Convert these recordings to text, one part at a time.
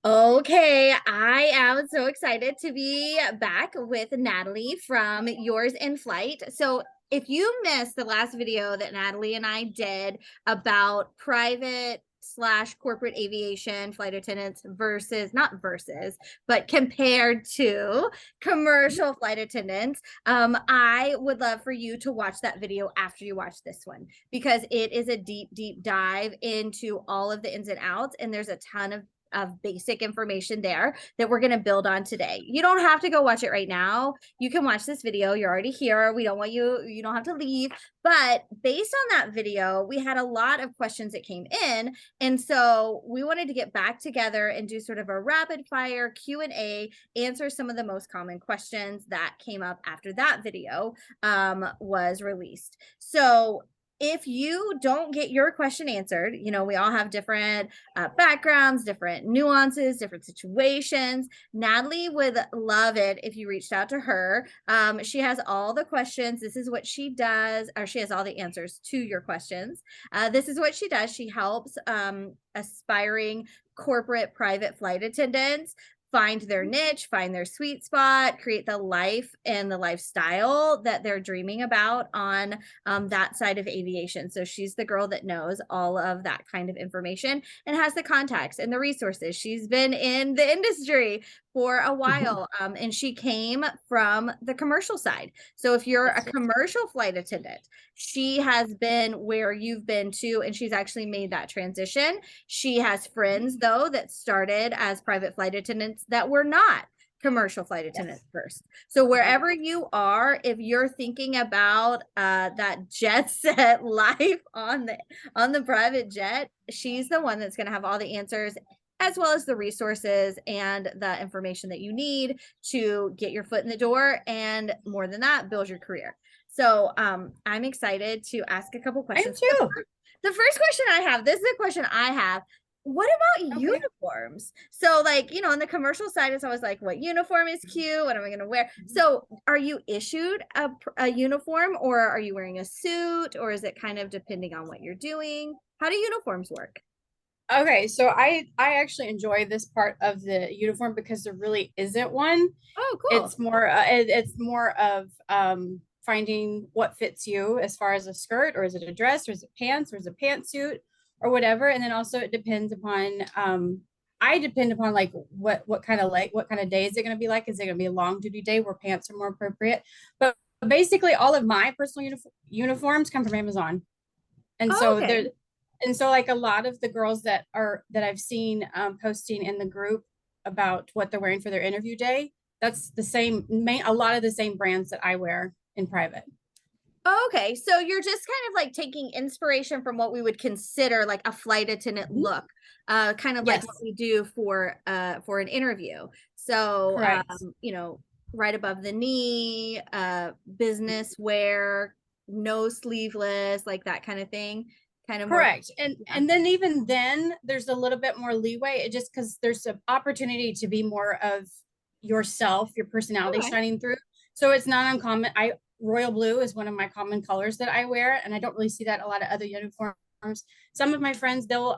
Okay, I am so excited to be back with Natalie from Yours Inflight. So, if you missed the last video that Natalie and I did about private slash corporate aviation flight attendants versus, not versus, but compared to commercial flight attendants, I would love for you to watch that video after you watch this one because it is a deep, deep dive into all of the ins and outs, and there's a ton of basic information there that we're going to build on today. You don't have to go watch it right now. You can watch this video. You're already here. We don't want you don't have to leave. But based on that video, we had a lot of questions that came in. And so we wanted to get back together and do sort of a rapid fire Q&A, answer some of the most common questions that came up after that video was released. So if you don't get your question answered, we all have different backgrounds, different nuances, different situations. Natalie would love it if you reached out to her. She has all the questions. This is what she does, or she has all the answers to your questions. This is what she does. She helps aspiring corporate private flight attendants find their niche, find their sweet spot, create the life and the lifestyle that they're dreaming about on that side of aviation. So she's the girl that knows all of that kind of information and has the contacts and the resources. She's been in the industry for a while, and she came from the commercial side. So if you're a commercial flight attendant, she has been where you've been too, and she's actually made that transition. She has friends, though, that started as private flight attendants that were not commercial flight attendants first. So wherever you are, if you're thinking about that jet set life on the private jet, she's the one that's going to have all the answers, as well as the resources and the information that you need to get your foot in the door, and more than that, build your career. So I'm excited to ask a couple questions. I am too. The first question I have, this is a question I have. What about uniforms? So on the commercial side, it's always like, what uniform is cute? What am I going to wear? So are you issued a uniform, or are you wearing a suit, or is it kind of depending on what you're doing? How do uniforms work? Okay, so I actually enjoy this part of the uniform because there really isn't one. Oh, cool. It's more of finding what fits you as far as a skirt, or is it a dress, or is it pants, or is it a pantsuit, or whatever. And then also it depends upon I depend upon like what kind of day is it going to be like? Is it going to be a long duty day where pants are more appropriate? But basically all of my personal uniforms come from Amazon. And so okay. like a lot of the girls that I've seen posting in the group about what they're wearing for their interview day, that's a lot of the same brands that I wear in private. Okay, so you're just kind of like taking inspiration from what we would consider like a flight attendant look, kind of like what Yes, we do for an interview. So correct. right above the knee, business wear, no sleeveless, like that kind of thing, kind of more. Correct. And then even then there's a little bit more leeway. It just because there's an opportunity to be more of yourself, your personality Okay. shining through. So it's not uncommon. Royal blue is one of my common colors that I wear, and I don't really see that in a lot of other uniforms. Some of my friends, they'll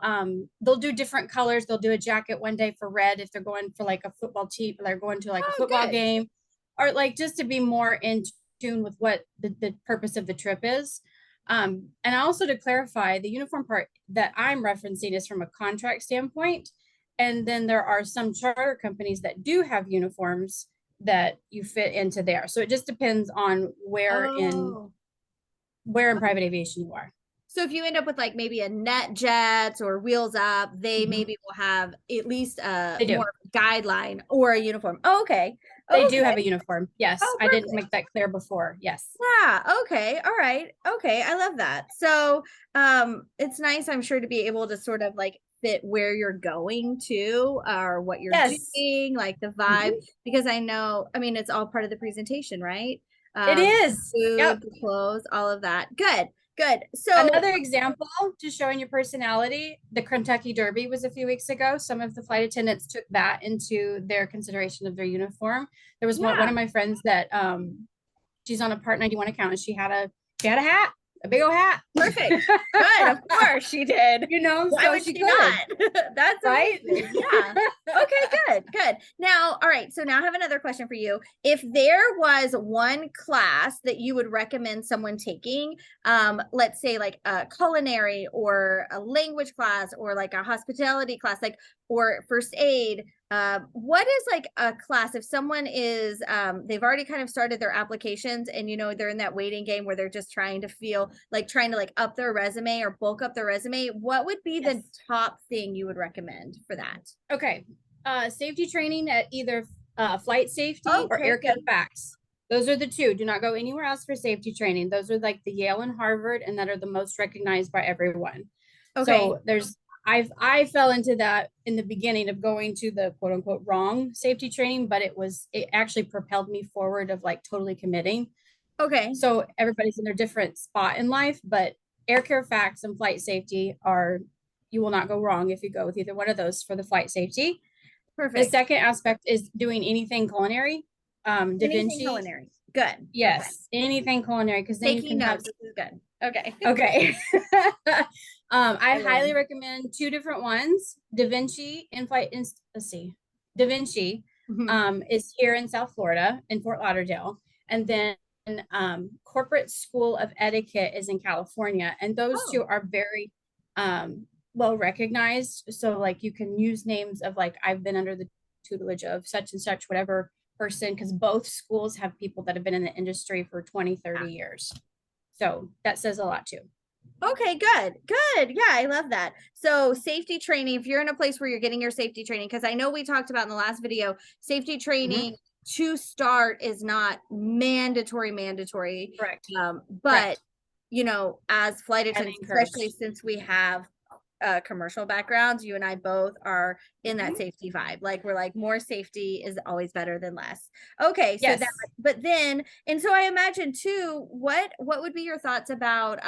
do different colors. They'll do a jacket one day for red if they're going for like a football team, they're going to like a Oh, football good. game, or like just to be more in tune with what the purpose of the trip is. And also to clarify, the uniform part that I'm referencing is from a contract standpoint. And then there are some charter companies that do have uniforms that you fit into there. So it just depends on Oh. where in private aviation you are. So if you end up with like maybe a NetJets or Wheels Up, they maybe will have at least a They do. more guideline or a uniform. Oh, okay. They do Okay. have a uniform. Yes. Oh, I didn't perfect. make that clear before. Yes. Yeah. Okay. All right. Okay. I love that. So it's nice, I'm sure, to be able to sort of like fit where you're going to, or what you're Yes. doing, like the vibe, Mhm. because I mean, it's all part of the presentation, right? It is. Food, Yep. the clothes, all of that. Good. Good. So Another example to showing your personality, the Kentucky Derby was a few weeks ago. Some of the flight attendants took that into their consideration of their uniform. There was one yeah. of my friends that she's on a Part 91 account, and she had a hat. a big old hat. Perfect. Good. Of course she did. You know, Why so would she she could. not? That's Right? amazing. Yeah. Okay, good, good. Now, all right. So now I have another question for you. If there was one class that you would recommend someone taking, let's say like a culinary or a language class or like a hospitality class, like or first aid, what is like a class if someone is they've already kind of started their applications and you know they're in that waiting game where they're just trying to feel like trying to like up their resume or bulk up their resume, what would be the top thing you would recommend for that? Okay. Safety training at either flight safety or Okay, aircare good. facts. Those are the two. Do not go anywhere else for safety training. Those are like the Yale and Harvard, and that are the most recognized by everyone. Okay. So there's I fell into that in the beginning of going to the quote unquote wrong safety training, but it actually propelled me forward of like totally committing. Okay. So everybody's in their different spot in life, but air care facts and flight safety are, you will not go wrong if you go with either one of those for the flight safety. The Perfect. second aspect is doing anything culinary. Da Anything Vinci, culinary. Good. Okay. yes, anything culinary, because then you Taking can have, notes. This is good. Okay. okay. I I love highly it. recommend two different ones. Da Vinci Inflight, let's see. Da Vinci Mhm. is here in South Florida in Fort Lauderdale. And then Corporate School of Etiquette is in California. And those Oh, two are very well recognized. So like you can use names of like, I've been under the tutelage of such and such, whatever person, because both schools have people that have been in the industry for 20, 30 yeah. years. So that says a lot too. Okay, good. Good. Yeah, I love that. So, safety training, if you're in a place where you're getting your safety training, because I know we talked about in the last video, safety Mhm. training to start is not mandatory. Correct. But Correct. you know, as flight Highly attendants, especially encouraged. since we have commercial backgrounds, you and I both are in that Mhm. safety vibe. Like we're like more safety is always better than less. Okay, so that Yes. but then and so I imagine too, what would be your thoughts about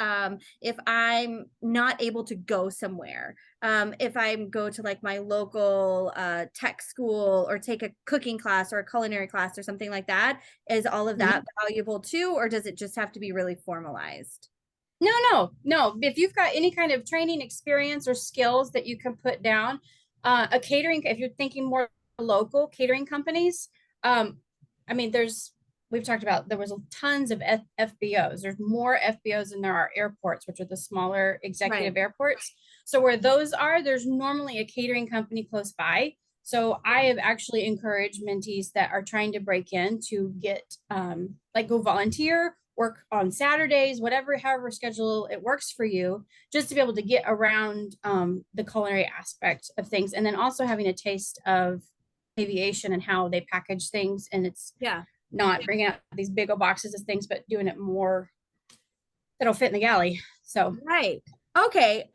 if I'm not able to go somewhere? If I go to like my local tech school or take a cooking class or a culinary class or something like that, is all of Mhm. that valuable too, or does it just have to be really formalized? No. If you've got any kind of training experience or skills that you can put down, a catering, if you're thinking more local catering companies, I mean, we've talked about, there was tons of FBOs. There's more FBOs than there are airports, which are the smaller Right. executive airports. So where those are, there's normally a catering company close by. So I have actually encouraged mentees that are trying to break in to get like go volunteer, work on Saturdays, whatever, however schedule it works for you, just to be able to get around the culinary aspect of things. And then also having a taste of aviation and how they package things. And it's Yeah. not bringing out these big old boxes of things, but doing it more that'll fit in the galley. So Right. Okay,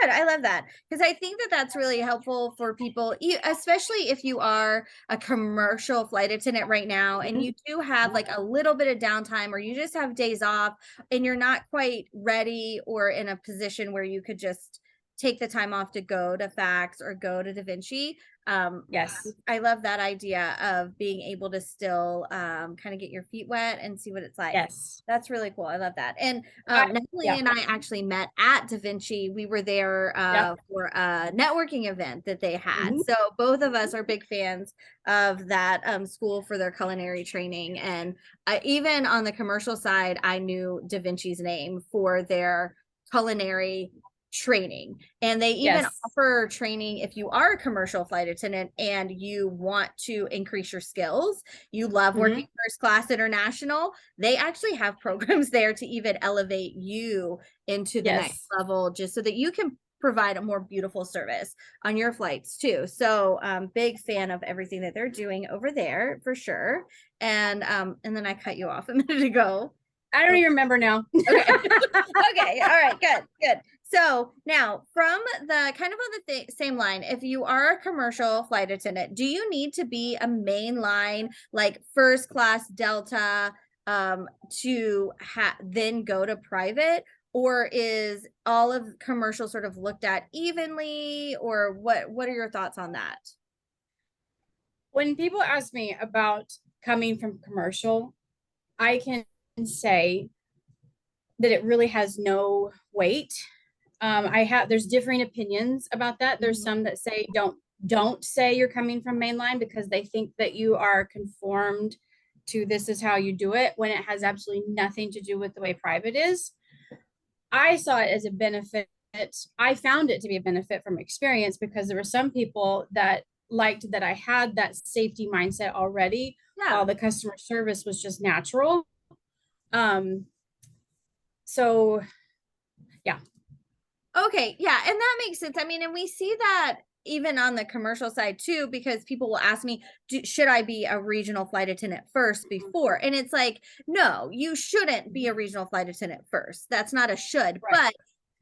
good. I love that because I think that that's really helpful for people, especially if you are a commercial flight attendant right now and mhm. you do have like a little bit of downtime or you just have days off and you're not quite ready or in a position where you could just take the time off to go to Fax or go to Da Vinci. Um, Yes. I love that idea of being able to still kind of get your feet wet and see what it's like. Yes. That's really cool. I love that. And Natalie Yeah. and I actually met at Da Vinci. We were there Yeah. for a networking event that they had. Mhm. So both of us are big fans of that school for their culinary training. And even on the commercial side, I knew Da Vinci's name for their culinary training. And they even Yes. offer training if you are a commercial flight attendant and you want to increase your skills. You love working Mhm. first class international, they actually have programs there to even elevate you into the next Yes. level just so that you can provide a more beautiful service on your flights too. So big fan of everything that they're doing over there for sure. And then I cut you off a minute ago. I don't even remember now. Okay. Okay. All right. Good. So now, from the kind of on the same line, if you are a commercial flight attendant, do you need to be a mainline, like first class Delta, to then go to private? Or is all of commercial sort of looked at evenly? Or what are your thoughts on that? When people ask me about coming from commercial, I can say that it really has no weight. There's differing opinions about that. There's some that say don't say you're coming from mainline because they think that you are conformed to this is how you do it, when it has absolutely nothing to do with the way private is. I saw it as a benefit. I found it to be a benefit from experience because there were some people that liked that I had that safety mindset already, while the customer service was just natural. So yeah. Okay, yeah, and that makes sense. I mean, and we see that even on the commercial side too, because people will ask me, should I be a regional flight attendant first before? And it's like, no, you shouldn't be a regional flight attendant first. That's not a should. Right. But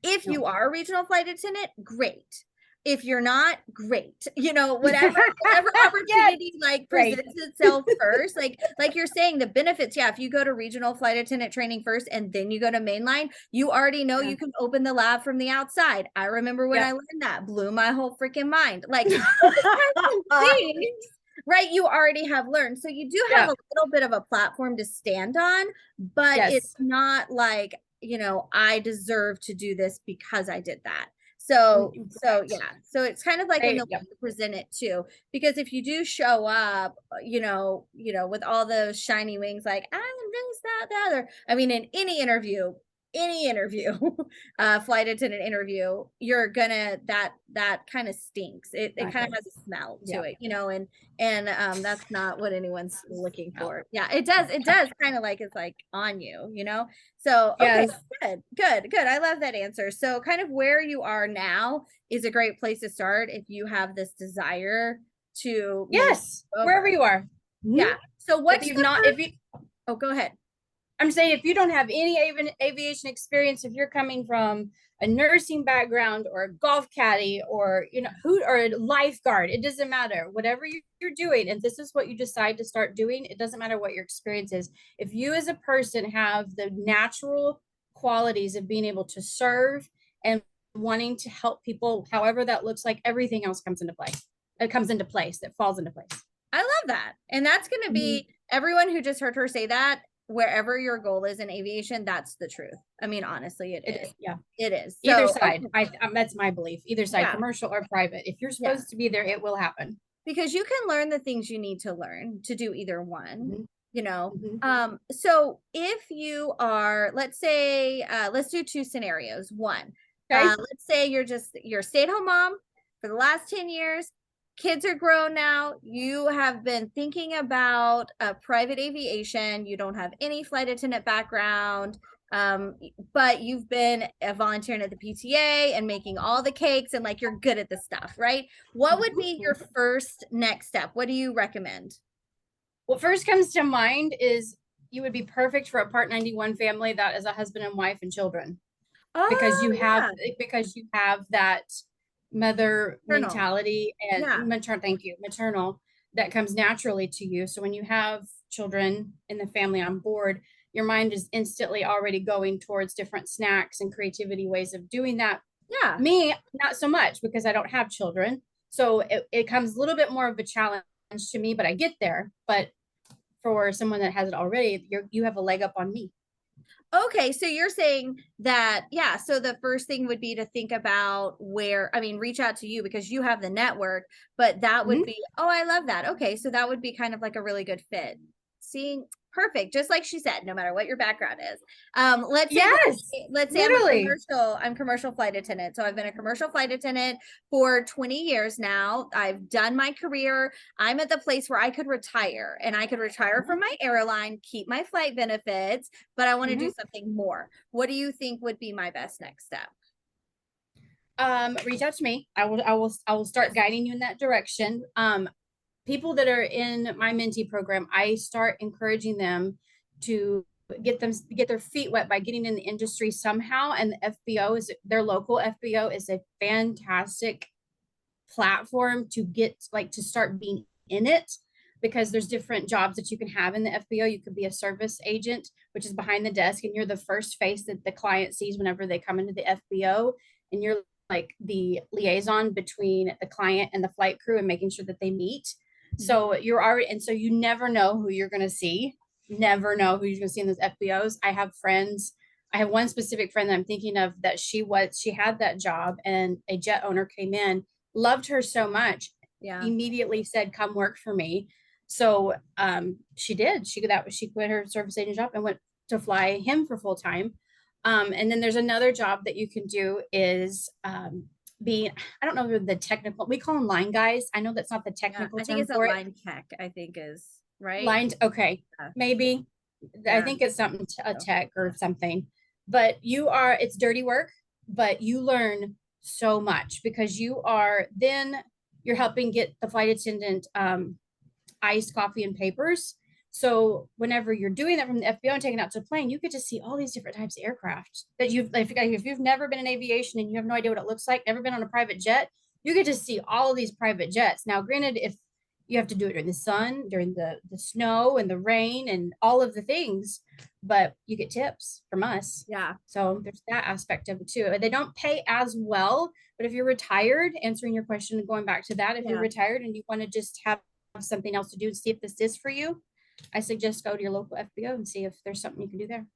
if you are a regional flight attendant, great. If you're not, great. You know, whatever opportunity like presents itself first. Like you're saying, the benefits, yeah, if you go to regional flight attendant training first and then you go to mainline, you already know you can open the lab from the outside. I remember when I learned that, blew my whole freaking mind. Like things, right, you already have learned. So you do have a little bit of a platform to stand on, but it's not like, you know, I deserve to do this because I did that. So yeah, so it's kind of like in the way you present it too, because if you do show up, you know, with all those shiny wings, like I'm this, that, the other. I mean, in any interview, flight attendant interview, you're gonna that kind of stinks. It kind of has a smell to it, you know, and that's not what anyone's looking for. Yeah, it does kind of like it's like on you, you know. So okay, good. I love that answer. So kind of where you are now is a great place to start if you have this desire to wherever you are. Yeah. So what's oh, go ahead. I'm saying if you don't have any aviation experience, if you're coming from a nursing background or a golf caddy or, you know, or a lifeguard, it doesn't matter. Whatever you're doing, and this is what you decide to start doing, it doesn't matter what your experience is. If you as a person have the natural qualities of being able to serve and wanting to help people, however that looks like, everything else comes into play. It comes into place, that falls into place. I love that. And that's going to be everyone who just heard her say that, wherever your goal is in aviation, that's the truth. I mean, honestly, it is. Yeah, it is. So, either side. That's my belief. Either side, commercial or private. If you're supposed to be there, it will happen. Because you can learn the things you need to learn to do either one. You know, so if you are, let's say, let's do two scenarios. One, let's say you're a stay-at-home mom for the last 10 years. Kids are grown now. You have been thinking about private aviation. You don't have any flight attendant background, but you've been volunteering at the PTA and making all the cakes and like you're good at the stuff, right? What would be your first next step? What do you recommend? What first comes to mind is you would be perfect for a Part 91 family that is a husband and wife and children. Because you have that mother mentality and maternal that comes naturally to you. So when you have children in the family on board, your mind is instantly already going towards different snacks and creativity ways of doing that. Me, not so much, because I don't have children. So it comes a little bit more of a challenge to me, but I get there. But for someone that has it already, you have a leg up on me. Okay, so you're saying that, so the first thing would be to think about reach out to you because you have the network, but that would be, I love that. Okay, so that would be kind of like a really good fit. See, perfect. Just like she said, no matter what your background is. Let's say I'm commercial flight attendant. So I've been a commercial flight attendant for 20 years now. I've done my career. I'm at the place where I could retire, and I could retire from my airline, keep my flight benefits, but I want to do something more. What do you think would be my best next step? Reach out to me. I will start guiding you in that direction. People that are in my mentee program, I start encouraging them to get their feet wet by getting in the industry somehow. And the FBO their local FBO is a fantastic platform to to start being in it, because there's different jobs that you can have in the FBO. You could be a service agent, which is behind the desk, and you're the first face that the client sees whenever they come into the FBO, and you're like the liaison between the client and the flight crew and making sure that they meet. So you never know who you're going to see. Never know who you're going to see in those FBOs. I have friends. I have one specific friend that I'm thinking of that she had that job, and a jet owner came in, loved her so much, Yeah. immediately said, come work for me. So she did. She quit her service agent job and went to fly him for full time. And then there's another job that you can do is be, I don't know the technical, we call them line guys. I know that's not the Yeah. technical I think term it's a for it. line tech, I think is right. Lined, okay, Yeah. maybe. Yeah. I think it's something a tech or something. But it's dirty work, but you learn so much because you're helping get the flight attendant iced coffee and papers. So whenever you're doing that from the FBO and taking it out to the plane, you get to see all these different types of aircraft that if you've never been in aviation and you have no idea what it looks like, never been on a private jet, you get to see all of these private jets. Now, granted, if you have to do it during the sun, during the snow and the rain and all of the things, but you get tips from us. Yeah. So there's that aspect of it too. They don't pay as well, but if you're retired, answering your question and going back to that, if you're retired and you want to just have something else to do and see if this is for you, I suggest go to your local FBO and see if there's something you can do there.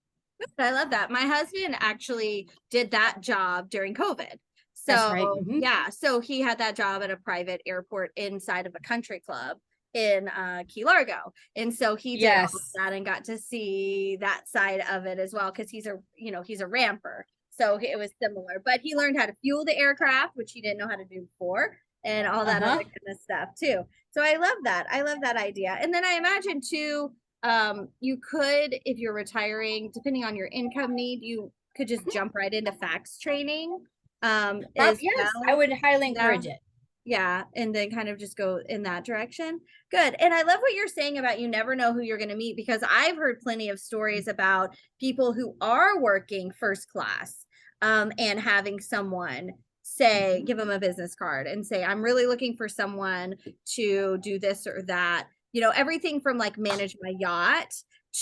I love that. My husband actually did that job during COVID. So that's right. Yeah, so he had that job at a private airport inside of a country club in Key Largo, and so he did all of that and got to see that side of it as well, because he's a ramper, so it was similar, but he learned how to fuel the aircraft, which he didn't know how to do before, and all that other kind of stuff too. So I love that idea. And then I imagine too, you could, if you're retiring, depending on your income need, you could just jump right into FAQs training. Yes, I would highly encourage it. Yeah, and then kind of just go in that direction. Good. And I love what you're saying about you never know who you're going to meet, because I've heard plenty of stories about people who are working first class and having someone say, give them a business card and say, I'm really looking for someone to do this or that. Everything from like manage my yacht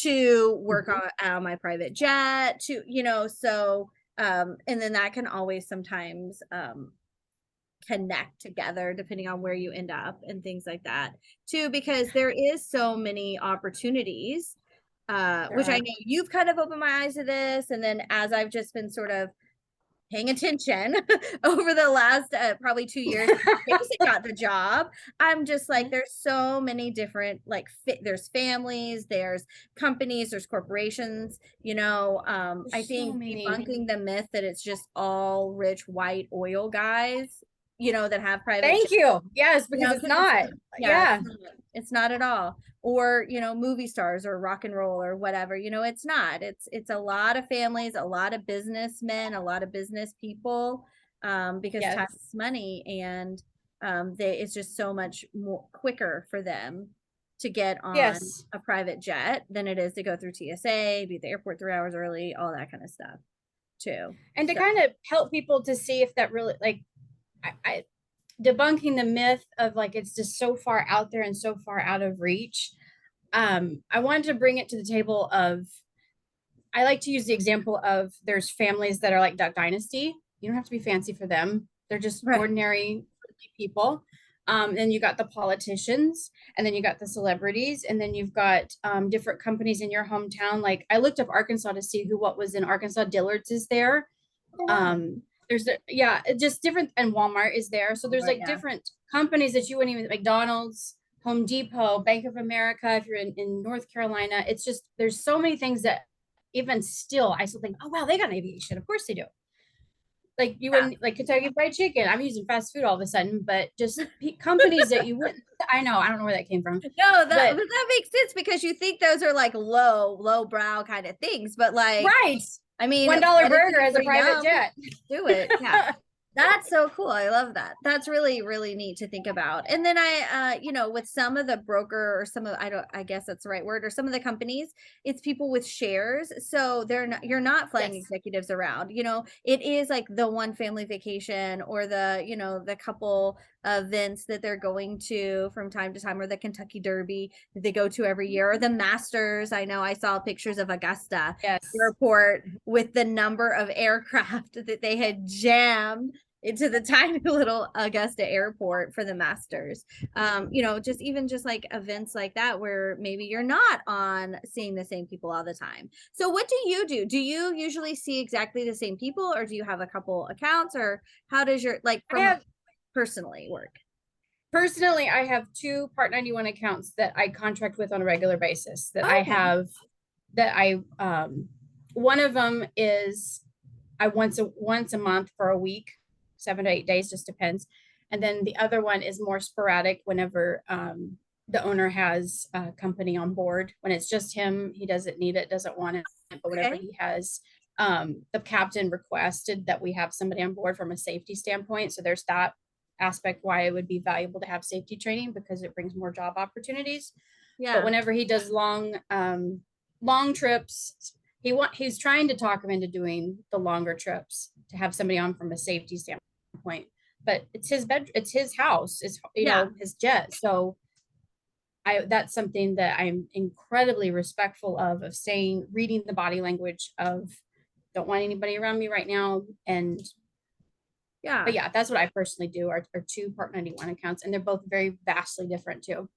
to work on my private jet to, so and then that can always sometimes connect together depending on where you end up and things like that too, because there is so many opportunities, which I know you've kind of opened my eyes to this. And then as I've just been sort of paying attention over the last probably 2 years Jason got the job, I'm just like, there's so many different there's families, there's companies, there's corporations, I think debunking the myth that it's just all rich white oil guys that have private Thank you. Yes, because it's not. It's not at all. Or movie stars or rock and roll or whatever, it's not. It's a lot of families, a lot of businessmen, a lot of business people, because time is money, and it's just so much more quicker for them to get on a private jet than it is to go through TSA, be at the airport 3 hours early, all that kind of stuff too. And to kind of help people to see if that really, like, I debunking the myth of like it's just so far out there and so far out of reach. I wanted to bring it to the table of, I like to use the example of, there's families that are like Duck Dynasty. You don't have to be fancy for them. They're just ordinary people. Then you got the politicians, and then you got the celebrities, and then you've got different companies in your hometown. Like I looked up Arkansas to see what was in Arkansas. Dillard's is there. There's just different, and Walmart is there. So there's different companies that you wouldn't even, McDonald's, Home Depot, Bank of America. If you're in North Carolina, it's just, there's so many things that even still, I still think, oh wow, they got aviation. Of course they do. Like you wouldn't, like Kentucky Fried Chicken. I'm using fast food all of a sudden, but just companies that you wouldn't. I don't know where that came from. No, that makes sense, because you think those are like low brow kind of things, but like, I mean, $1 burger as a private jet. Do it. Yeah. That's so cool. I love that. That's really, really neat to think about. And then I, with some of the broker or I guess that's the right word, or some of the companies, it's people with shares. So you're not flying executives around, it is like the one family vacation, or the couple events that they're going to from time to time, or the Kentucky Derby that they go to every year, or the Masters. I know I saw pictures of Augusta Airport with the number of aircraft that they had jammed into the tiny little Augusta airport for the Masters. You know, just even just like events like that where maybe you're not on seeing the same people all the time. So what do you do? Do you usually see exactly the same people, or do you have a couple accounts, or how does your like I from have personally work? personally, I have two Part 91 accounts that I contract with on a regular basis that I Okay. have that I one of them is I once a month for a week, 7 to 8 days, just depends. And then the other one is more sporadic whenever the owner has company on board. When it's just him, he doesn't need it, doesn't want it. But whenever Okay. he has the captain requested that we have somebody on board from a safety standpoint. So there's that aspect why it would be valuable to have safety training because it brings more job opportunities. But Yeah. whenever he does long trips, he's trying to talk him into doing the longer trips to have somebody on from a safety standpoint. But it's his bed, it's his house, it's Yeah. his jet. So that's something that I'm incredibly respectful of saying, reading the body language of don't want anybody around me right now. And Yeah. but yeah, that's what I personally do are two Part 91 accounts, and they're both very vastly different too.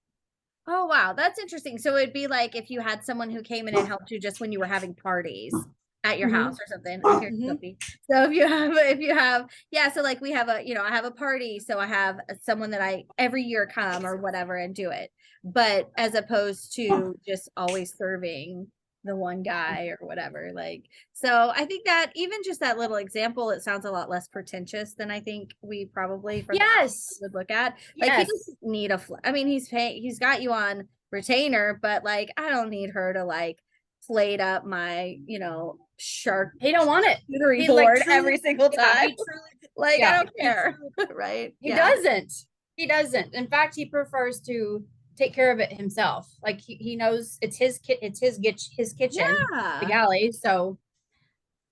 Oh, wow. That's interesting. So it'd be like if you had someone who came in and helped you just when you were having parties at your Mm-hmm. house or something. I hear Mm-hmm. Sophie. So if you have, yeah, so like we have a, you know, I have a party. So I have someone that I every year come or whatever and do it. But as opposed to just always serving the one guy or whatever. Like, so I think that even just that little example, it sounds a lot less pretentious than I think we probably from the outside Yes. would look at. Like he Yes. doesn't need I mean, he's got you on retainer, but like I don't need her to like plate up my, you know, He don't want it. charcuterie He like board truly, every single yeah, time. he truly, Like I yeah, don't care. Right. he Yeah. doesn't. He doesn't. In fact, he prefers to take care of it himself. Like he knows it's his kitchen, the Yeah. galley. So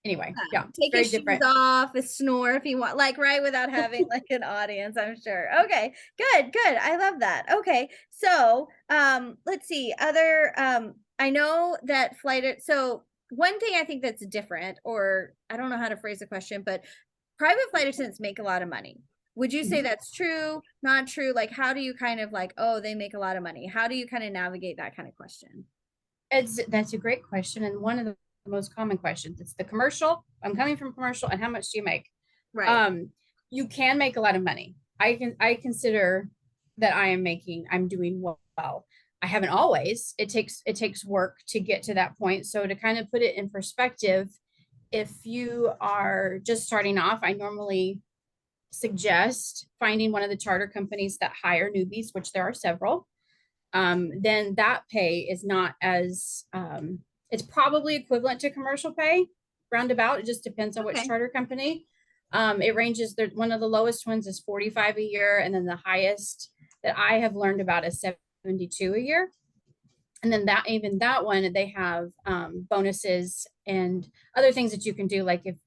anyway, yeah, Take very his shoes different. off, snore if you want, like right without having like an audience, I'm sure. Okay, good, good. I love that. Okay, so let's see. Other I know that so one thing I think that's different, or I don't know how to phrase the question, but private flight attendants make a lot of money. Would you say Mhm. that's true, not true? Like, how do you kind of like, oh, they make a lot of money? How do you kind of navigate that kind of question? That's a great question, and one of the most common questions. It's the commercial. I'm coming from commercial, and how much do you make? Right. Um, you can make a lot of money. I consider that I'm doing well. I haven't always. It takes work to get to that point. So to kind of put it in perspective, if you are just starting off, I normally suggest finding one of the charter companies that hire newbies, which there are several. Then that pay is not as it's probably equivalent to commercial pay, roundabout. It just depends on which Okay. charter company. It ranges there. One of the lowest ones is 45 a year, and then the highest that I have learned about is 72 a year. And then that one, they have bonuses and other things that you can do, like if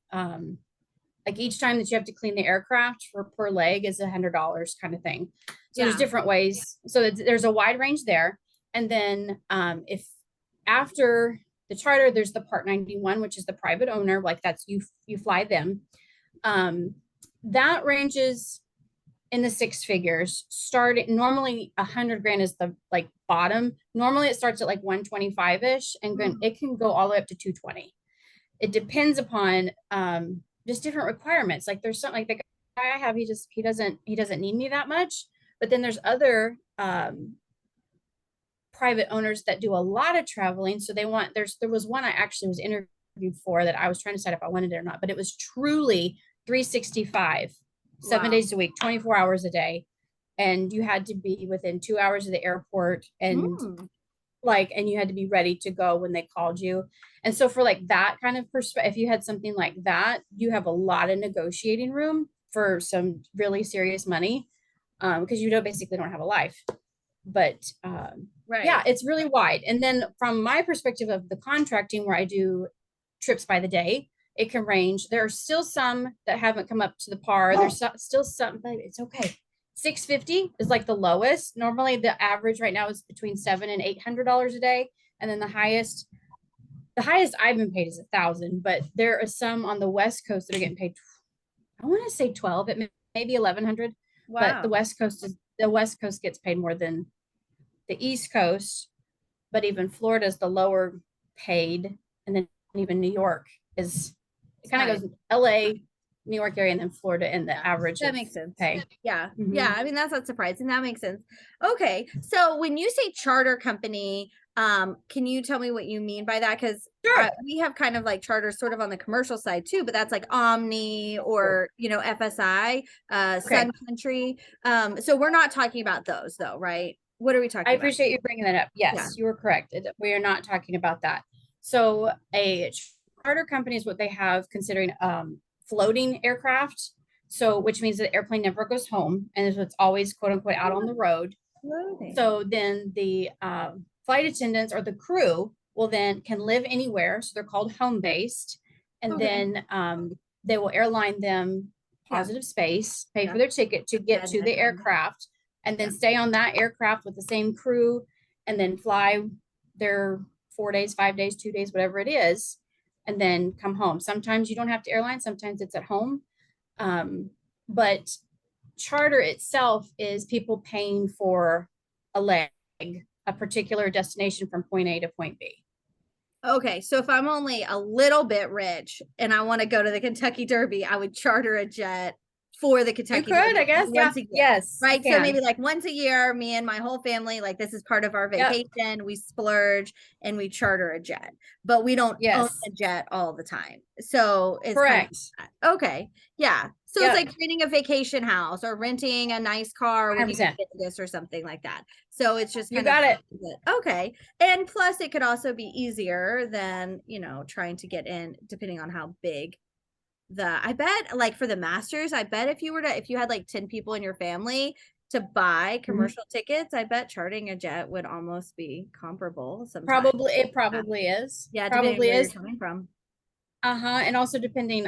like each time that you have to clean the aircraft for per leg is $100 kind of thing. So there's Yeah. different ways. So there's a wide range there. And then if after the charter, there's the Part 91, which is the private owner, like that's you fly them. That ranges in the six figures. Starting normally 100 grand is the like bottom. Normally it starts at like 125-ish, and it can go all the way up to 220. It depends upon just different requirements. Like there's something like the guy I have, he doesn't need me that much. But then there's other private owners that do a lot of traveling. So there was one I actually was interviewed for that I was trying to decide if I wanted it or not, but it was truly 365, seven Wow. days a week, 24 hours a day. And you had to be within 2 hours of the airport, and Mm. and you had to be ready to go when they called you. And so for like that kind of perspective, if you had something like that, you have a lot of negotiating room for some really serious money, because you basically don't have a life. But yeah, Right. it's really wide. And then from my perspective of the contracting, where I do trips by the day, it can range. There are still some that haven't come up to the par. There's still some, but it's okay. 650 is like the lowest. Normally the average right now is between $700 and $800 a day. And then the highest I've been paid is 1,000, but there are some on the West Coast that are getting paid I want to say 12, it may be 1100, but Wow. the West Coast gets paid more than the East Coast, but even Florida is the lower paid. And then even New York is, it kind of Nice. goes LA, New York area, and then Florida in the average That of makes sense. pay. Yeah. Yeah. Mhm. I mean, that's not surprising. That makes sense. Okay. So when you say charter company, can you tell me what you mean by that? Because Sure. we have kind of like charters sort of on the commercial side too, but that's like Omni or, FSI, Okay. Sun Country. So we're not talking about those though, right? What are we I talking about? appreciate you bringing that up. Yeah. Yes, you were correct. We are not talking about that. So a charter company is what they have considering floating aircraft. So which means the airplane never goes home and it's always quote unquote out on the road. Loading. So then the flight attendants or the crew will then can live anywhere. So they're called home based. And Okay. then they will airline them Yeah. positive space, pay Yeah. for their ticket to get Bed to the headphone. aircraft, and then Yeah. stay on that aircraft with the same crew and then fly their 4 days, 5 days, 2 days, whatever it is, and then come home. Sometimes you don't have to airline, sometimes it's at home. But charter itself is people paying for a leg, a particular destination from point A to point B. Okay, so if I'm only a little bit rich and I want to go to the Kentucky Derby, I would charter a jet for the You Kentucky could, Derby I guess. Yeah. once a year, Yes, you right? So maybe can. like once a year, me and my whole family, like this is part of our Yep. vacation, we splurge and we charter a jet, but we don't own Yes. a jet all the time. So it's kind of Correct. that. Okay. Yeah. So it's Yep. like renting a vacation house or renting a nice car when you go 100%. to Vegas or something like that. So it's just You kind of got it. okay. And plus it could also be easier than, trying to get in depending on how big I bet like for the Masters, I bet if you had like 10 people in your family to buy Mhm. commercial tickets, I bet charting a jet would almost be comparable sometimes. Probably, it Yeah, probably is. yeah, depending on Probably where you're is. coming from. And also depending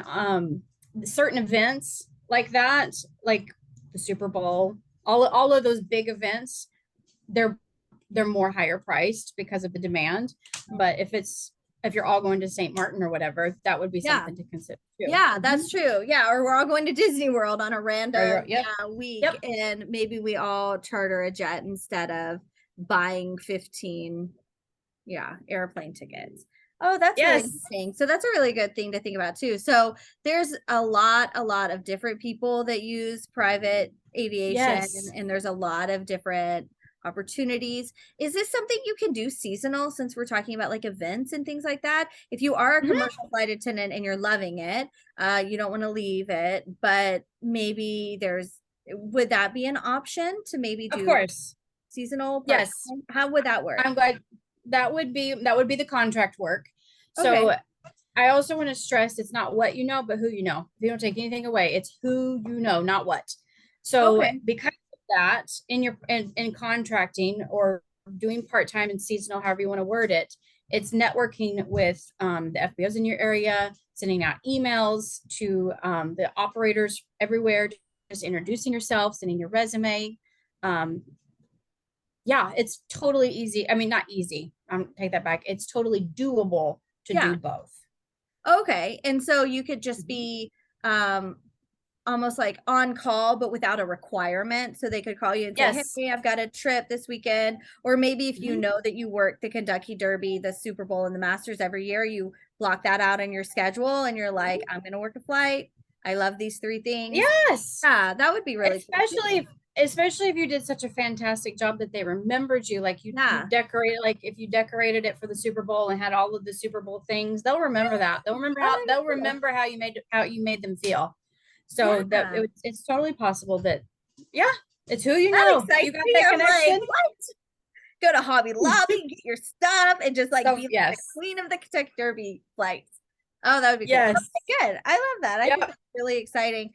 certain events like that, like the Super Bowl, all of those big events, they're they're more higher priced because of the demand. But if you're all going to St. Martin or whatever, that would be Yeah. something to consider too. Yeah, Mhm. that's true. Yeah, or we're all going to Disney World on a random Yep. week, Yep. and maybe we all charter a jet instead of buying 15 airplane tickets. Oh, that's really Yes. interesting. So that's a really good thing to think about too. So there's a lot of different people that use private aviation, Yes. and there's a lot of different opportunities. Is this something you can do seasonal since we're talking about like events and things like that? If you are a Mhm. commercial flight attendant and you're loving it, you don't want to leave it, but maybe would that be an option to maybe Of do course. seasonal Yes. part-time? How would that work? I'm glad that would be the contract work. Okay. So I also want to stress it's not what you know, but who you know. If you don't take anything away, it's who you know, not what. So Okay. because of that, in contracting or doing part-time and seasonal, however you want to word it, it's networking with the FBOs in your area, sending out emails to the operators everywhere, just introducing yourself, sending your resume. Um, yeah, it's totally easy. I mean, not easy. Take that back. It's totally doable to Yeah. do both. Okay. And so you could just be um almost like on call, but without a requirement. So they could call you and say, Yes. hey, I've got a trip this weekend. Or maybe if you Mhm. know that you work the Kentucky Derby, the Super Bowl, and the Masters every year, you block that out in your schedule and you're like, I'm going to work a flight. I love these three things. Yes. Yeah, that would be really cool Especially too. if, especially if you did such a fantastic job that they remembered you, like you Yeah. decorated, like if you decorated it for the Super Bowl and had all of the Super Bowl things, they'll remember that. They'll remember Oh, how that'd be they'll cool. remember how you made them feel. So that Yeah. it's totally possible that, yeah, it's who you That know. excites You got me. that I'm like, connection. what? Go to Hobby Lobby, get your stuff, and just like So be like the yes. queen of the Kentucky Derby flights. Oh, that would be cool. Yes. Okay, good. I love that. I think Yep. that's really exciting.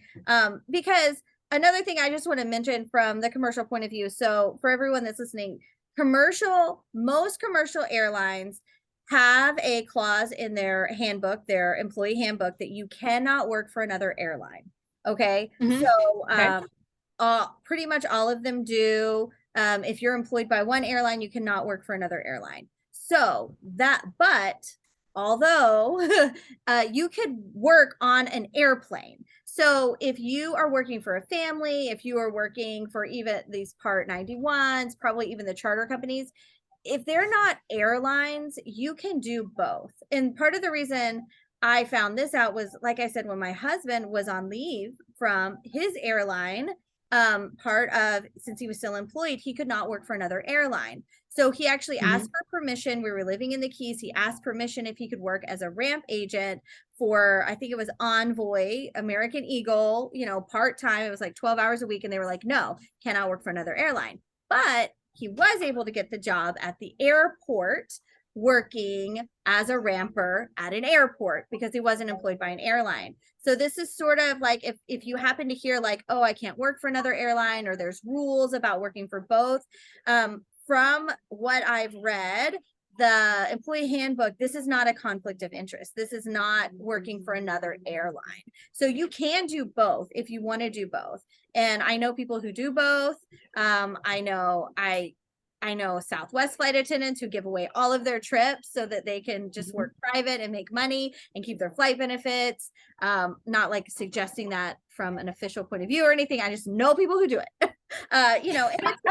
Because another thing I just want to mention from the commercial point of view. So for everyone that's listening, most commercial airlines have a clause in their handbook, their employee handbook, that you cannot work for another airline. Okay. So Mhm. Okay. pretty much all of them do. If you're employed by one airline, you cannot work for another airline. But although you could work on an airplane. So if you are working for a family, if you are working for even these Part 91s, probably even the charter companies, if they're not airlines, you can do both. And part of the reason I found this out was, like I said, when my husband was on leave from his airline, part of, since he was still employed, he could not work for another airline. So he actually asked for permission. We were living in the Keys. He asked permission if he could work as a ramp agent for, I think it was Envoy, American Eagle, you know, part-time. It was like 12 hours a week. And they were like, no, cannot work for another airline. But he was able to get the job at the airport working as a ramper at an airport because he wasn't employed by an airline. So this is sort of like if you happen to hear like, oh, I can't work for another airline, or there's rules about working for both. From what I've read, the employee handbook, this is not a conflict of interest. This is not working for another airline. So you can do both if you want to do both. And I know people who do both. I know Southwest flight attendants who give away all of their trips so that they can just work private and make money and keep their flight benefits. Not like suggesting that from an official point of view or anything. I just know people who do it. You know, and it's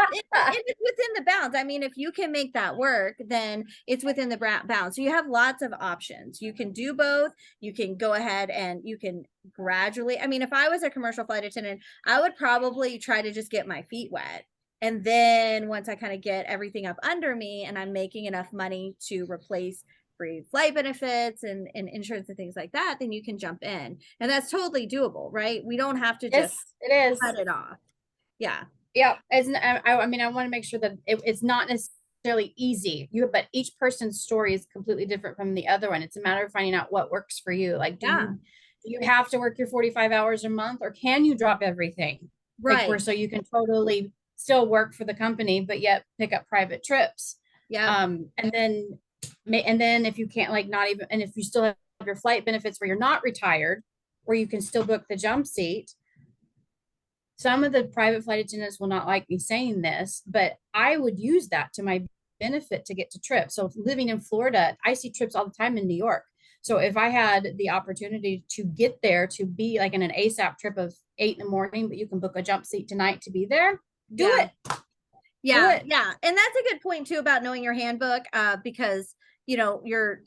within the bounds. I mean, if you can make that work, then it's within the bounds. So you have lots of options. You can do both. You can go ahead and you can gradually. I mean, if I was a commercial flight attendant, I would probably try to just get my feet wet. And then once I kind of get everything up under me and I'm making enough money to replace free flight benefits and insurance and things like that, then you can jump in. And that's totally doable, right? We don't have to just it is. cut it off. Yeah. Yeah. I mean, I want to make sure that it's not necessarily easy. But each person's story is completely different from the other one. It's a matter of finding out what works for you. Like, do you have to work your 45 hours a month, or can you drop everything? Right. Like, so you can totally still work for the company, but yet pick up private trips. Yeah. And then if you can't, like, not even, and if you still have your flight benefits where you're not retired, where you can still book the jump seat. Some of the private flight attendants will not like me saying this, but I would use that to my benefit to get to trips. So living in Florida, I see trips all the time in New York. So if I had the opportunity to get there, to be like in an ASAP trip of 8 in the morning, but you can book a jump seat tonight to be there, do it. Yeah. Yeah. And that's a good point too about knowing your handbook, because, you know, your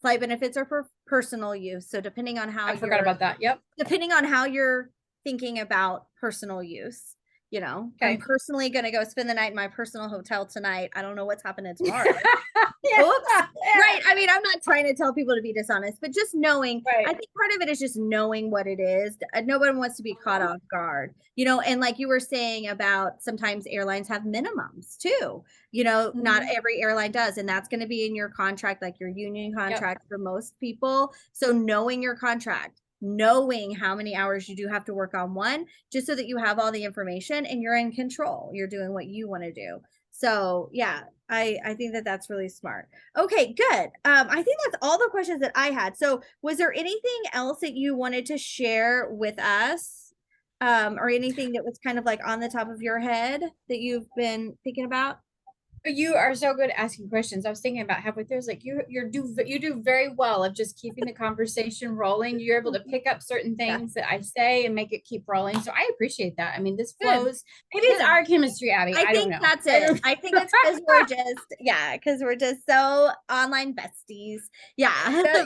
flight benefits are for personal use. So depending on how I forgot about that. Yep. Depending on how you're thinking about personal use, you know, I'm personally going to go spend the night in my personal hotel tonight. I don't know what's happening tomorrow. Oops. Right. I mean, I'm not trying to tell people to be dishonest, but just knowing, I think part of it is just knowing what it is. No one wants to be caught off guard, you know, and like you were saying about sometimes airlines have minimums too, you know, not every airline does. And that's going to be in your contract, like your union contract for most people. So knowing your contract, knowing how many hours you do have to work on one, just so that you have all the information and you're in control, you're doing what you want to do. So yeah, I think that that's really smart. Okay, good. I think that's all the questions that I had. So was there anything else that you wanted to share with us? Or anything that was kind of like on the top of your head that you've been thinking about? You are so good at asking questions. I was thinking about halfway through. It's like you do very well of just keeping the conversation rolling. You're able to pick up certain things that I say and make it keep rolling. So I appreciate that. I mean, this flows. Maybe it's our chemistry, Abbie. I don't know. That's it. I think it's because we're just so online besties. Yeah.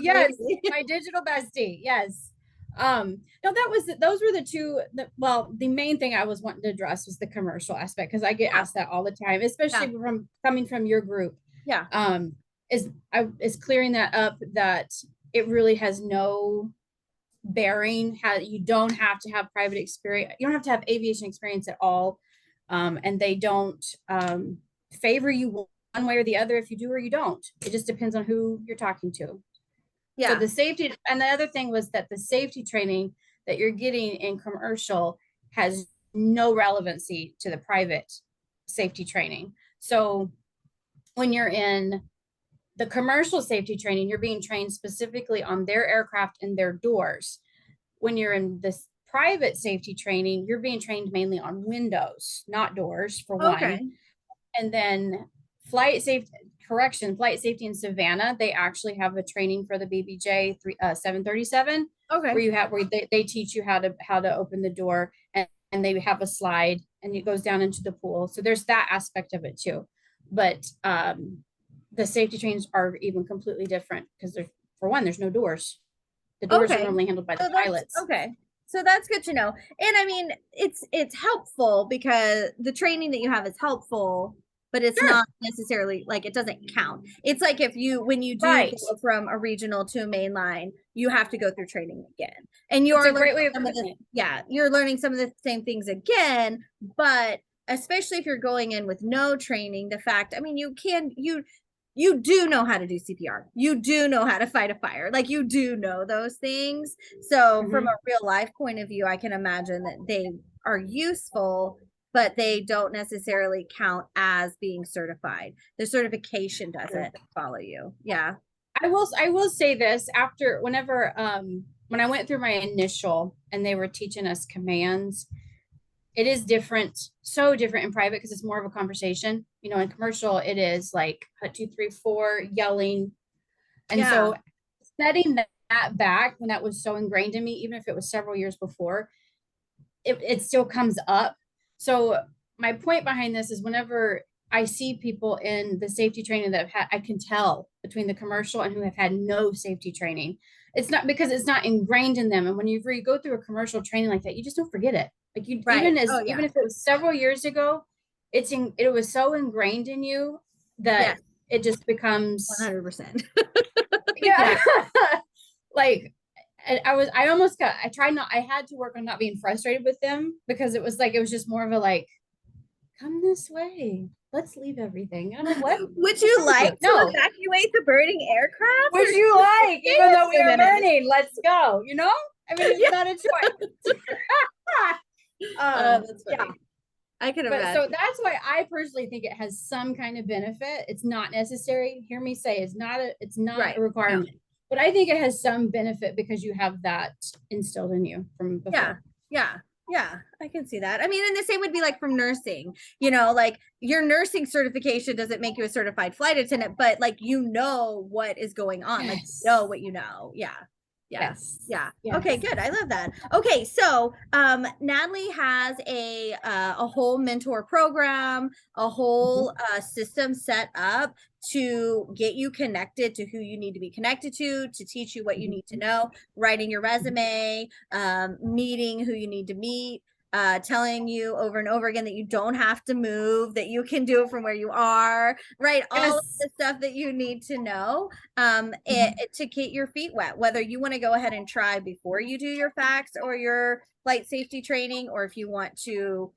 Yes, my digital bestie. Yes. No, those were the two well, the main thing I was wanting to address was the commercial aspect, because I get asked that all the time, especially from coming from your group. Is clearing that up, that it really has no bearing. You don't have to have private experience, you don't have to have aviation experience at all, and they don't favor you one way or the other if you do or you don't. It just depends on who you're talking to. So the safety, and the other thing was that the safety training that you're getting in commercial has no relevancy to the private safety training. So when you're in the commercial safety training, you're being trained specifically on their aircraft and their doors. When you're in this private safety training, you're being trained mainly on windows, not doors, for one. And then flight safety in Savannah, they actually have a training for the BBJ 737. Okay. where you have where they teach you how to open the door, and they have a slide and it goes down into the pool. So there's that aspect of it too. But the safety trains are even completely different because there's, for one, there's no doors. The doors are Okay. normally handled by the So that's pilots. okay. So that's good to know. And I mean, it's helpful because the training that you have is helpful, but it's Sure. not necessarily like it doesn't count. It's like if you when you do Right. go from a regional to a main line, you have to go through training again. And It's you're a learning great way of some of putting the it. yeah, you're learning some of the same things again, but especially if you're going in with no training, the fact, I mean, you do know how to do CPR. You do know how to fight a fire. Like you do know those things. So from a Mhm. real life point of view, I can imagine that they are useful, but they don't necessarily count as being certified. The certification Sure. doesn't follow you. Yeah. I will say this after whenever when I went through my initial and they were teaching us commands, it is different, so different in private because it's more of a conversation. You know, in commercial, it is like 1, 2, 3, 4, yelling. And Yeah. so setting that back when that was so ingrained in me, even if it was several years before, it still comes up. So my point behind this is whenever I see people in the safety training that have had, I can tell between the commercial and who have had no safety training. It's not because it's not ingrained in them. And when you go through a commercial training like that, you just don't forget it. Like you, Right. Oh yeah. even if it was several years ago, it was so ingrained in you that Yes. it just becomes 100%. yeah. Yeah. Like I almost got, I tried not, I had to work on not being frustrated with them because it was like, it was just more of a like, come this way. Let's leave everything. And I'm like, what? Would What's you wrong with like you? to No. evacuate the burning aircraft? Would Or you like, stay even a though we few are minutes? burning, let's go, you know? I mean, it's Yeah. not a choice. That's Yeah. funny. I can But so imagine. that's why I personally think it has some kind of benefit. It's not necessary. Hear me say it's not a Right. No. requirement. But I think it has some benefit because you have that instilled in you from Yeah. before. Yeah. Yeah. I can see that. I mean, and the same would be like from nursing, you know, like your nursing certification doesn't make you a certified flight attendant, but like you know what is going on. Like you know Yes. what you know. Yeah. Yeah. Yes. Yeah. Okay, Yes. good. I love that. Okay, so Natalie has a whole mentor program, a whole Mhm. system set up to get you connected to who you need to be connected to teach you what you need to Mhm. know, writing your Mhm. resume, meeting who you need to meet, telling you over and over again that you don't have to move, that you can do it from where you are, right? All of Yes. the stuff that you need to know Mhm. to get your feet wet, whether you want to go ahead and try before you do your facts or your flight safety training, or if you want to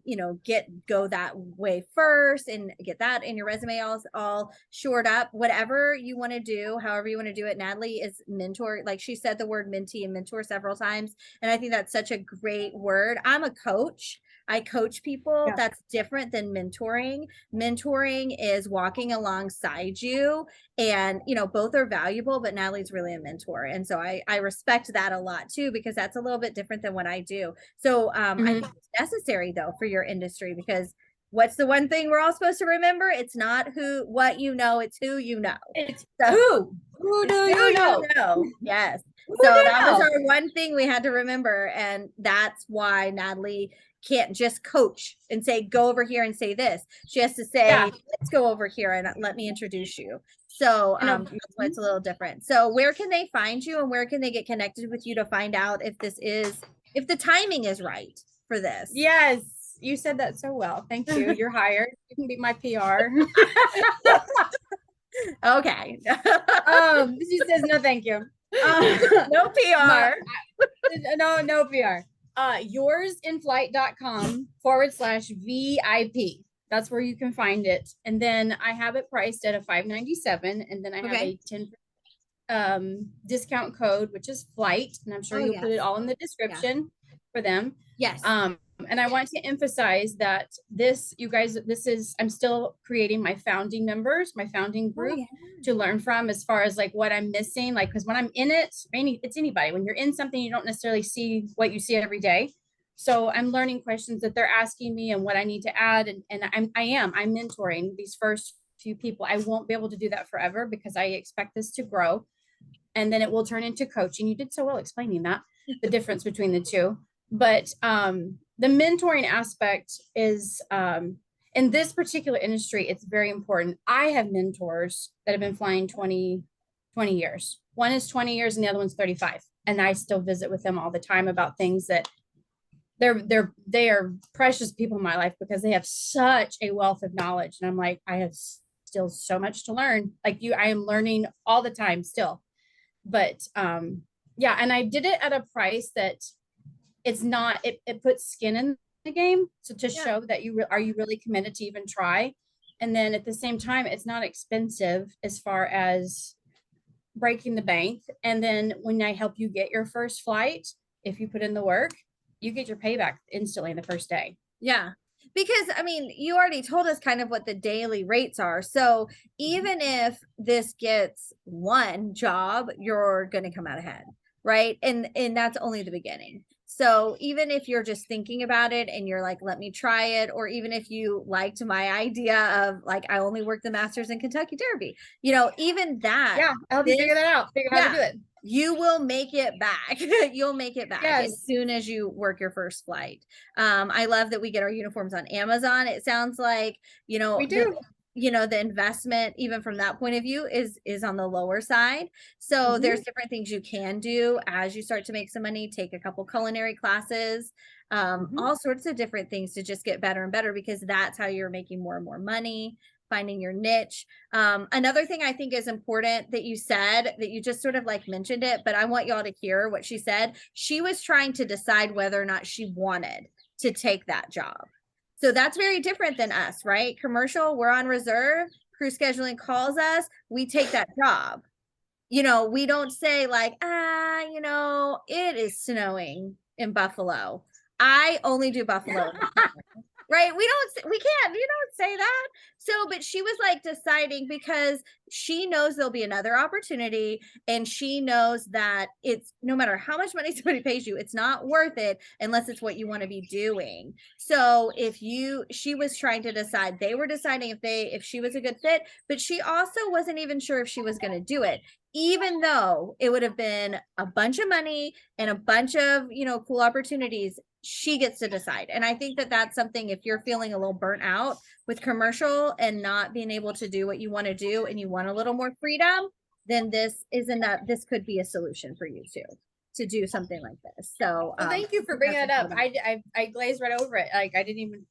you know, go that way first and get that in your resume all shored up, whatever you want to do, however you want to do it. Natalie is mentor, like she said the word mentee and mentor several times, and I think that's such a great word. I'm a coach. I coach people. Yeah. That's different than mentoring. Mentoring is walking alongside you, and you know, both are valuable, but Natalie's really a mentor, and so I respect that a lot too, because that's a little bit different than what I do. So I Mhm. think it's necessary though for your industry, because what's the one thing we're all supposed to remember? It's not what you know, it's who you know. It's So who it's do who you you know? know. Yes. Who do So you that was know? our one thing we had to remember. And that's why Natalie can't just coach and say, go over here and say this. She has to Yeah. say, let's go over here and let me introduce you. So I know. that's why it's a little different. So where can they find you and where can they get connected with you to find out if if the timing is right for this? Yes. You said that so well. Thank you. You're hired. You can be my PR. Okay. She says no, thank you. No My PR. no PR. yoursinflight.com/VIP. That's where you can find it. And then I have it priced at a $597. And then I have Okay. a 10 discount code, which is flight. And I'm sure Oh you'll put it yes. all in the Yeah. description for them. Yes. And I want to emphasize that this, you guys, I'm still creating my founding members, my founding Oh group yeah. to learn from as far as like what I'm missing. Like, because when I'm in it, it's anybody. When you're in something, you don't necessarily see what you see every day. So I'm learning questions that they're asking me and what I need to add. And I'm mentoring these first few people. I won't be able to do that forever because I expect this to grow. and then it will turn into coaching. You did so well explaining that, the difference between the two. But the mentoring aspect is, in this particular industry, it's very important. I have mentors that have been flying 20 years. One is 20 years and the other one's 35. And I still visit with them all the time about things that they are precious people in my life because they have such a wealth of knowledge. And I'm like, I have still so much to learn. Like you, I am learning all the time still. But yeah, and I did it at a price that it's not, it puts skin in the game. So to show that are you really committed to even try? And then at the same time, it's not expensive as far as breaking the bank. And then when I help you get your first flight, if you put in the work, you get your payback instantly the first day. Yeah. Because I mean, you already told us kind of what the daily rates are. So even if this gets one job, you're going to come out ahead, right? And that's only the beginning. So even if you're just thinking about it and you're like, let me try it, or even if you liked my idea of like, I only work the masters in Kentucky Derby, you know, even that. Yeah, I'll help you figure that out, figure out how to do it. You will make it back. You'll make it back as soon as you work your first flight. I love that we get our uniforms on Amazon. It sounds like, you know, we do. The investment, even from that point of view, is on the lower side. So there's different things you can do as you start to make some money. Take a couple culinary classes, all sorts of different things to just get better and better, because that's how you're making more and more money, finding your niche. Another thing I think is important that you said, that you just sort of like mentioned it, but I want y'all to hear what she said. She was trying to decide whether or not she wanted to take that job. So that's very different than us, right? Commercial, we're on reserve, crew scheduling calls us, we take that job. You know, we don't say like, you know, it is snowing in Buffalo, I only do Buffalo. Right? We can't, you don't say that. So, but she was like deciding, because she knows there'll be another opportunity, and she knows that it's, no matter how much money somebody pays you, it's not worth it unless it's what you want to be doing. So she was trying to decide, they were deciding if she was a good fit, but she also wasn't even sure if she was going to do it, even though it would have been a bunch of money and a bunch of, you know, cool opportunities. She gets to decide. And I think that that's something, if you're feeling a little burnt out with commercial and not being able to do what you want to do, and you want a little more freedom, then this could be a solution for you too, to do something like this. So well, thank you for bringing it up. I glazed right over it. Like I didn't even.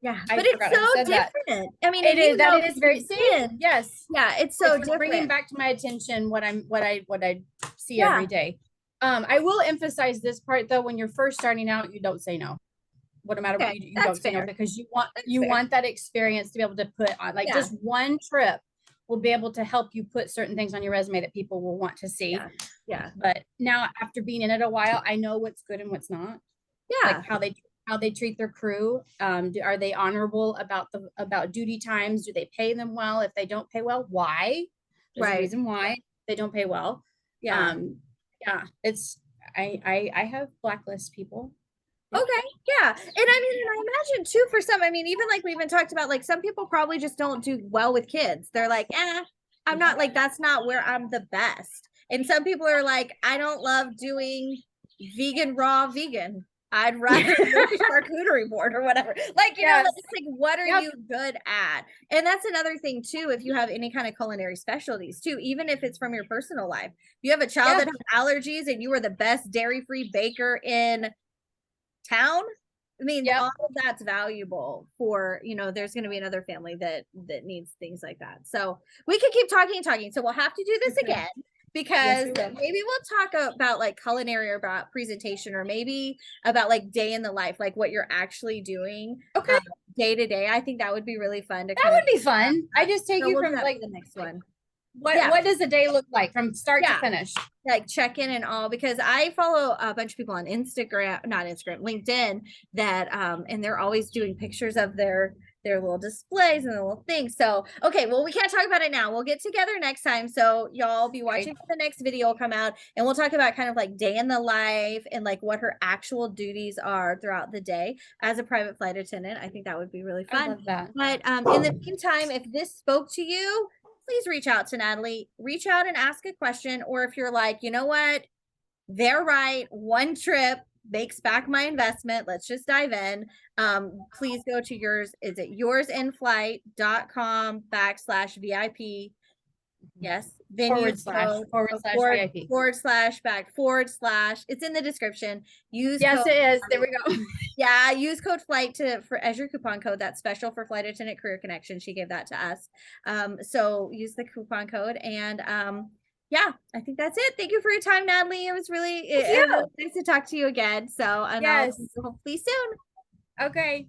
Yeah, but it's so different. I mean, it is. That is very same. Yes. Yeah, it's so different. Bringing back to my attention what I see every day. I will emphasize this part though. When you're first starting out, you don't say no. What matter what you don't say no, because you want that experience to be able to put on, like just one trip will be able to help you put certain things on your resume that people will want to see. Yeah. But now, after being in it a while, I know what's good and what's not. Yeah. Like how they treat their crew. Are they honorable about duty times? Do they pay them well? If they don't pay well, why? There's a reason why they don't pay well. Yeah. Yeah, it's I have blacklist people. Okay, yeah. And I mean, and I imagine too, for some, I mean, even like we even talked about, like some people probably just don't do well with kids. They're like, I'm not, like, that's not where I'm the best. And some people are like, I don't love doing raw vegan. I'd rather do a charcuterie board or whatever. Like, you know, it's like, what are you good at? And that's another thing too, if you have any kind of culinary specialties too, even if it's from your personal life. You have a child that has allergies and you are the best dairy-free baker in town. I mean, all of that's valuable for, you know, there's going to be another family that needs things like that. So we could keep talking. So we'll have to do this again, because maybe we'll talk about like culinary, or about presentation, or maybe about like day in the life, like what you're actually doing day to day. I think that would be really fun. That would be fun. I just take you from like the next one. What does the day look like from start to finish? Like check in and all, because I follow a bunch of people on LinkedIn that and they're always doing pictures of their little displays and the little things. So okay, well, we can't talk about it now. We'll get together next time. So y'all be watching for the next video will come out, and we'll talk about kind of like day in the life and like what her actual duties are throughout the day as a private flight attendant. I think that would be really fun. I love that. But in the meantime, if this spoke to you, please reach out to Natalie. Reach out and ask a question. Or if you're like, you know what, they're right, one trip makes back my investment, let's just dive in. Please go to yoursinflight.com/VIP. Yes, then use code /VIP. // it's in the description. Use Yes, code, it is. There we go. yeah, use code flight as your coupon code. That's special for Flight Attendant Career Connection. She gave that to us. So use the coupon code, and yeah, I think that's it. Thank you for your time, Natalie. It was really nice to talk to you again. So, and Yes. I'll hopefully soon. Okay.